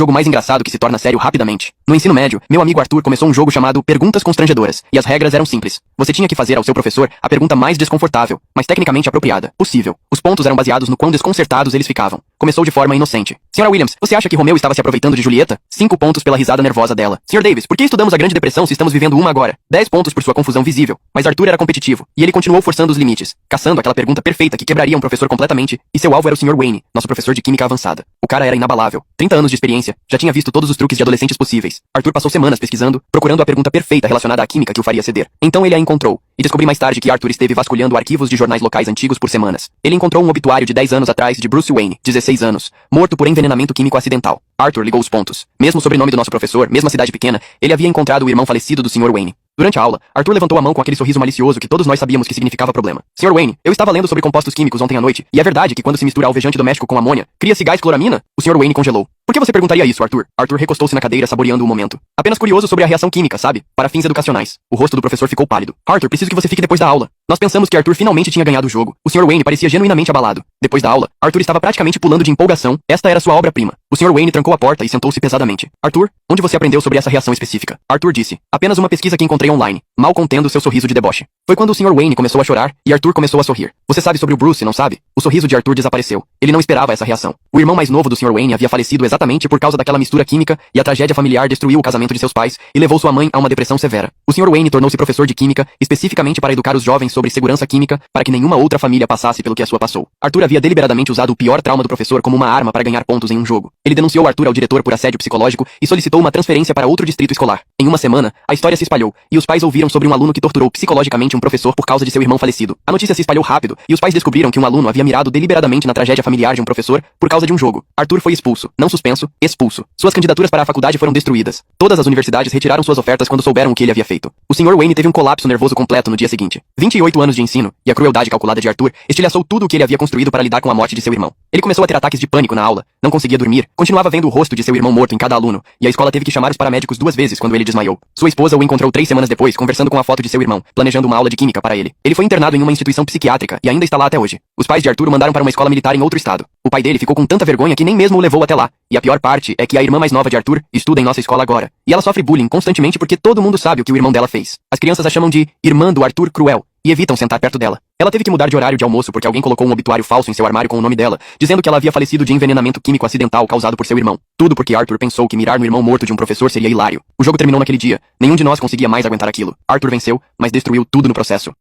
Jogo mais engraçado que se torna sério rapidamente. No ensino médio, meu amigo Arthur começou um jogo chamado Perguntas Constrangedoras, e as regras eram simples. Você tinha que fazer ao seu professor a pergunta mais desconfortável, mas tecnicamente apropriada, possível. Os pontos eram baseados no quão desconcertados eles ficavam. Começou de forma inocente. Senhora Williams, você acha que Romeu estava se aproveitando de Julieta? 5 pontos pela risada nervosa dela. Sr. Davis, por que estudamos a Grande Depressão se estamos vivendo uma agora? 10 pontos por sua confusão visível. Mas Arthur era competitivo, e ele continuou forçando os limites, caçando aquela pergunta perfeita que quebraria um professor completamente, e seu alvo era o Sr. Wayne, nosso professor de química avançada. O cara era inabalável. 30 anos de experiência, já tinha visto todos os truques de adolescentes possíveis. Arthur passou semanas pesquisando, procurando a pergunta perfeita relacionada à química que o faria ceder. Então ele a encontrou, e descobri mais tarde que Arthur esteve vasculhando arquivos de jornais locais antigos por semanas. Ele encontrou um obituário de 10 anos atrás de Bruce Wayne, 16 anos, morto por envenenamento químico acidental. Arthur ligou os pontos. Mesmo o sobrenome do nosso professor, mesma cidade pequena, ele havia encontrado o irmão falecido do Sr. Wayne. Durante a aula, Arthur levantou a mão com aquele sorriso malicioso que todos nós sabíamos que significava problema. Sr. Wayne, eu estava lendo sobre compostos químicos ontem à noite, e é verdade que quando se mistura alvejante doméstico com amônia, cria-se gás cloramina? O Sr. Wayne congelou. Por que você perguntaria isso, Arthur? Arthur recostou-se na cadeira, saboreando o momento. Apenas curioso sobre a reação química, sabe? Para fins educacionais. O rosto do professor ficou pálido. Arthur, preciso que você fique depois da aula. Nós pensamos que Arthur finalmente tinha ganhado o jogo. O Sr. Wayne parecia genuinamente abalado. Depois da aula, Arthur estava praticamente pulando de empolgação. Esta era sua obra-prima. O Sr. Wayne trancou a porta e sentou-se pesadamente. Arthur, onde você aprendeu sobre essa reação específica? Arthur disse. Apenas uma pesquisa que encontrei online, mal contendo seu sorriso de deboche. Foi quando o Sr. Wayne começou a chorar, e Arthur começou a sorrir. Você sabe sobre o Bruce, não sabe? O sorriso de Arthur desapareceu. Ele não esperava essa reação. O irmão mais novo do Sr. Wayne havia falecido exatamente por causa daquela mistura química, e a tragédia familiar destruiu o casamento de seus pais, e levou sua mãe a uma depressão severa. O Sr. Wayne tornou-se professor de química, especificamente para educar os jovens sobre segurança química, para que nenhuma outra família passasse pelo que a sua passou. Arthur havia deliberadamente usado o pior trauma do professor como uma arma para ganhar pontos em um jogo. Ele denunciou Arthur ao diretor por assédio psicológico e solicitou uma transferência para outro distrito escolar. Em uma semana, a história se espalhou, e os pais ouviram sobre um aluno que torturou psicologicamente um professor por causa de seu irmão falecido. A notícia se espalhou rápido, e os pais descobriram que um aluno havia mirado deliberadamente na tragédia familiar de um professor por causa de um jogo. Arthur foi expulso, não suspenso, expulso. Suas candidaturas para a faculdade foram destruídas. Todas as universidades retiraram suas ofertas quando souberam o que ele havia feito. O Sr. Wayne teve um colapso nervoso completo no dia seguinte. 28 anos de ensino, e a crueldade calculada de Arthur estilhaçou tudo o que ele havia construído para lidar com a morte de seu irmão. Ele começou a ter ataques de pânico na aula, não conseguia dormir, continuava vendo o rosto de seu irmão morto em cada aluno, e a escola teve que chamar os paramédicos 2 vezes quando ele desmaiou. Sua esposa o encontrou 3 semanas depois, conversando com a foto de seu irmão, planejando uma aula de química para ele. Ele foi internado em uma instituição psiquiátrica e ainda está lá até hoje. Os pais de Arthur o mandaram para uma escola militar em outro estado. O pai dele ficou com tanta vergonha que nem mesmo o levou até lá. E a pior parte é que a irmã mais nova de Arthur estuda em nossa escola agora. E ela sofre bullying constantemente porque todo mundo sabe o que o irmão dela fez. As crianças a chamam de irmã do Arthur cruel e evitam sentar perto dela. Ela teve que mudar de horário de almoço porque alguém colocou um obituário falso em seu armário com o nome dela, dizendo que ela havia falecido de envenenamento químico acidental causado por seu irmão. Tudo porque Arthur pensou que mirar no irmão morto de um professor seria hilário. O jogo terminou naquele dia. Nenhum de nós conseguia mais aguentar aquilo. Arthur venceu, mas destruiu tudo no processo.